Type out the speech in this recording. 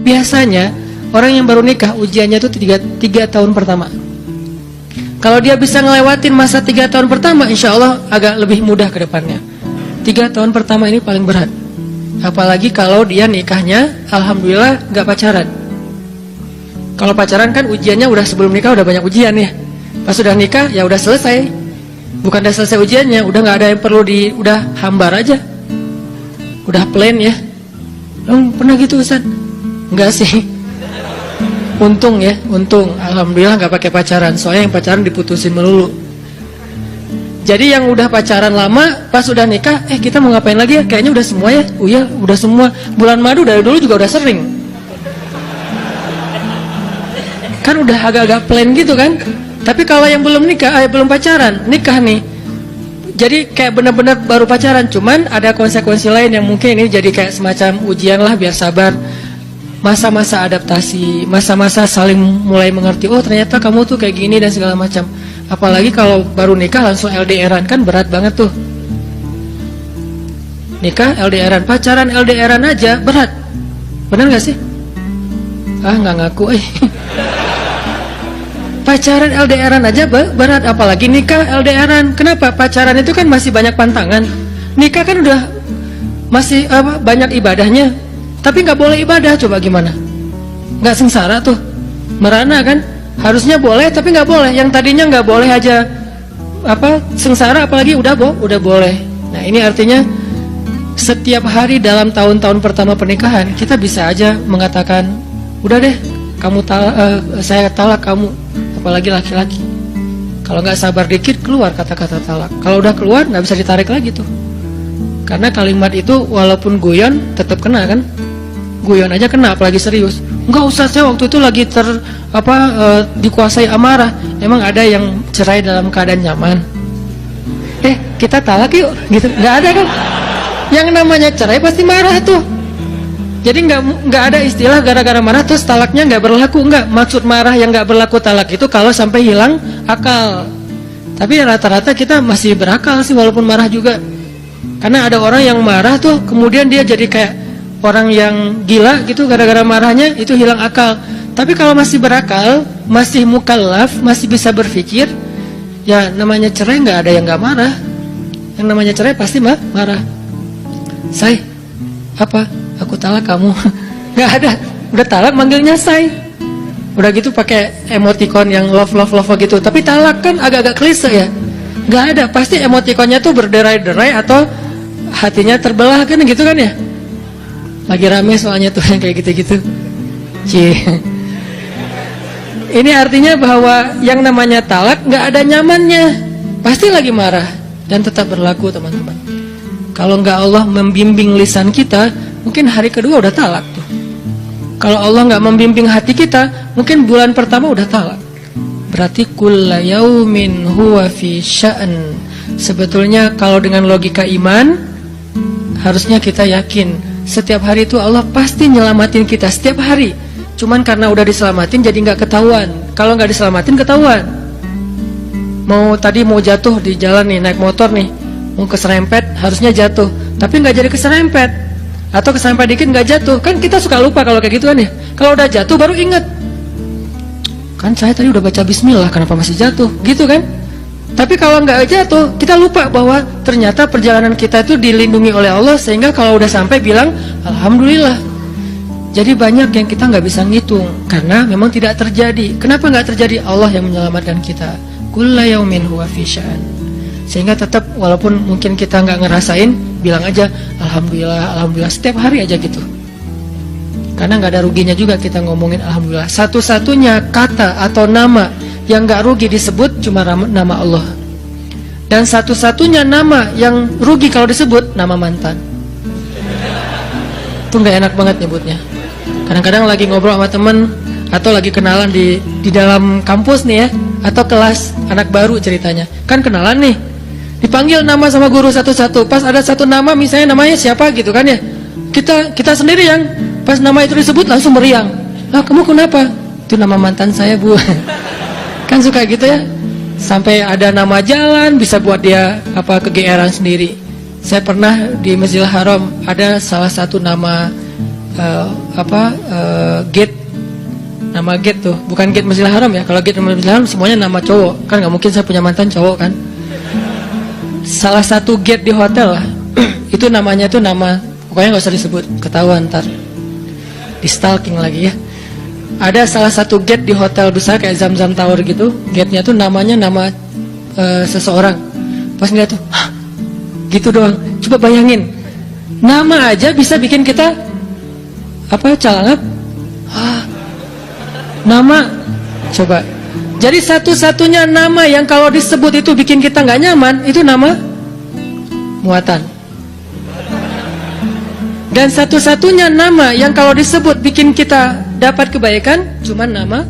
Biasanya orang yang baru nikah ujiannya itu 3 tahun pertama. Kalau dia bisa ngelewatin masa 3 tahun pertama, insya Allah agak lebih mudah ke depannya. 3 tahun pertama ini paling berat. Apalagi kalau dia nikahnya alhamdulillah gak pacaran. Kalau pacaran kan ujiannya udah sebelum nikah udah banyak ujian ya. Pas sudah nikah ya udah selesai. Bukan udah selesai ujiannya, udah gak ada yang perlu udah hambar aja. Udah plain ya. Pernah gitu Ustaz? Enggak sih. Untung ya, untung. Alhamdulillah gak pakai pacaran. Soalnya yang pacaran diputusin melulu. Jadi yang udah pacaran lama, pas udah nikah, kita mau ngapain lagi ya? Kayaknya udah semua ya. Oh iya, udah semua. Bulan madu dari dulu juga udah sering. Kan udah agak-agak plain gitu kan. Tapi kalau yang belum nikah, belum pacaran, nikah nih. Jadi kayak benar-benar baru pacaran. Cuman ada konsekuensi lain yang mungkin ini jadi kayak semacam ujian lah, biar sabar. Masa-masa adaptasi, masa-masa saling mulai mengerti. Oh ternyata kamu tuh kayak gini dan segala macam. Apalagi kalau baru nikah langsung LDRan, kan berat banget tuh. Nikah LDRan, pacaran LDRan aja berat. Bener gak sih? Nggak ngaku Pacaran LDRan aja berat, apalagi nikah LDRan. Kenapa? Pacaran itu kan masih banyak pantangan. Nikah kan udah masih banyak ibadahnya. Tapi nggak boleh ibadah, coba gimana? Nggak sengsara tuh, merana kan? Harusnya boleh, tapi nggak boleh. Yang tadinya nggak boleh aja sengsara, apalagi udah boleh. Nah ini artinya setiap hari dalam tahun-tahun pertama pernikahan kita bisa aja mengatakan, udah deh, saya talak kamu, apalagi laki-laki. Kalau nggak sabar dikit keluar kata-kata talak. Kalau udah keluar nggak bisa ditarik lagi tuh. Karena kalimat itu walaupun guyon tetap kena kan? Guyon aja kena, apalagi serius. Enggak usah, saya waktu itu lagi dikuasai amarah. Emang ada yang cerai dalam keadaan nyaman? Kita talak yuk, gitu. Nggak ada kan? Yang namanya cerai pasti marah tuh. Jadi nggak ada istilah gara-gara marah terus talaknya nggak berlaku. Nggak, maksud marah yang nggak berlaku talak itu kalau sampai hilang akal. Tapi rata-rata kita masih berakal sih walaupun marah juga. Karena ada orang yang marah tuh kemudian dia jadi kayak orang yang gila gitu gara-gara marahnya, itu hilang akal. Tapi kalau masih berakal, masih mukallaf, masih bisa berpikir, ya namanya cerai nggak ada yang nggak marah. Yang namanya cerai pasti marah. Say, aku talak kamu. Nggak ada, udah talak manggilnya say. Udah gitu pakai emoticon yang love gitu. Tapi talak kan agak-agak klise ya. Nggak ada, pasti emoticonnya tuh berderai-derai atau hatinya terbelah kan gitu kan ya. Lagi rame soalnya tuh yang kayak gitu-gitu. Ini artinya bahwa yang namanya talak nggak ada nyamannya, pasti lagi marah dan tetap berlaku teman-teman. Kalau nggak Allah membimbing lisan kita, mungkin hari kedua udah talak tuh. Kalau Allah nggak membimbing hati kita, mungkin bulan pertama udah talak. Berarti kulla yaumin huwa fi sya'an. Sebetulnya kalau dengan logika iman, harusnya kita yakin setiap hari itu Allah pasti nyelamatin kita setiap hari. Cuman karena udah diselamatin jadi nggak ketahuan. Kalau nggak diselamatin ketahuan. Tadi mau jatuh di jalan nih, naik motor nih, mau keserempet, harusnya jatuh, tapi nggak jadi keserempet. Atau keserempet dikit nggak jatuh. Kan kita suka lupa kalau kayak gitu kan ya. Kalau udah jatuh baru inget, kan saya tadi udah baca bismillah, kenapa masih jatuh? Gitu kan? Tapi kalau nggak jatuh, kita lupa bahwa ternyata perjalanan kita itu dilindungi oleh Allah, sehingga kalau udah sampai bilang alhamdulillah. Jadi banyak yang kita nggak bisa ngitung karena memang tidak terjadi. Kenapa nggak terjadi? Allah yang menyelamatkan kita. Kulla yaumin huwa fi sya'an. Sehingga tetap walaupun mungkin kita nggak ngerasain, bilang aja alhamdulillah setiap hari aja gitu. Karena nggak ada ruginya juga kita ngomongin alhamdulillah. Satu-satunya kata atau nama yang gak rugi disebut cuma nama Allah. Dan satu-satunya nama yang rugi kalau disebut nama mantan. Itu gak enak banget nyebutnya. Kadang-kadang lagi ngobrol sama temen atau lagi kenalan di dalam kampus nih ya, atau kelas anak baru ceritanya. Kan kenalan nih, dipanggil nama sama guru satu-satu. Pas ada satu nama misalnya namanya siapa gitu kan ya, kita sendiri yang pas nama itu disebut langsung meriang. Kamu kenapa? Itu nama mantan saya bu. Kan suka gitu ya. Sampai ada nama jalan bisa buat dia kegeeran sendiri. Saya pernah di Masjidil Haram ada salah satu nama Gate, nama Gate tuh, bukan Gate Masjidil Haram ya. Kalau Gate Masjidil Haram semuanya nama cowok, kan nggak mungkin saya punya mantan cowok kan. Salah satu gate di hotel lah, itu namanya tuh nama, pokoknya nggak usah disebut, ketahuan ntar di stalking lagi ya. Ada salah satu gate di hotel besar kayak Zamzam Tower gitu, gate-nya tuh namanya nama seseorang. Pas ngeliat tuh, hah, gitu doang. Coba bayangin, nama aja bisa bikin kita calangap. Nama, coba. Jadi satu-satunya nama yang kalau disebut itu bikin kita nggak nyaman, itu nama muatan. Dan satu-satunya nama yang kalau disebut bikin kita dapat kebaikan, cuma nama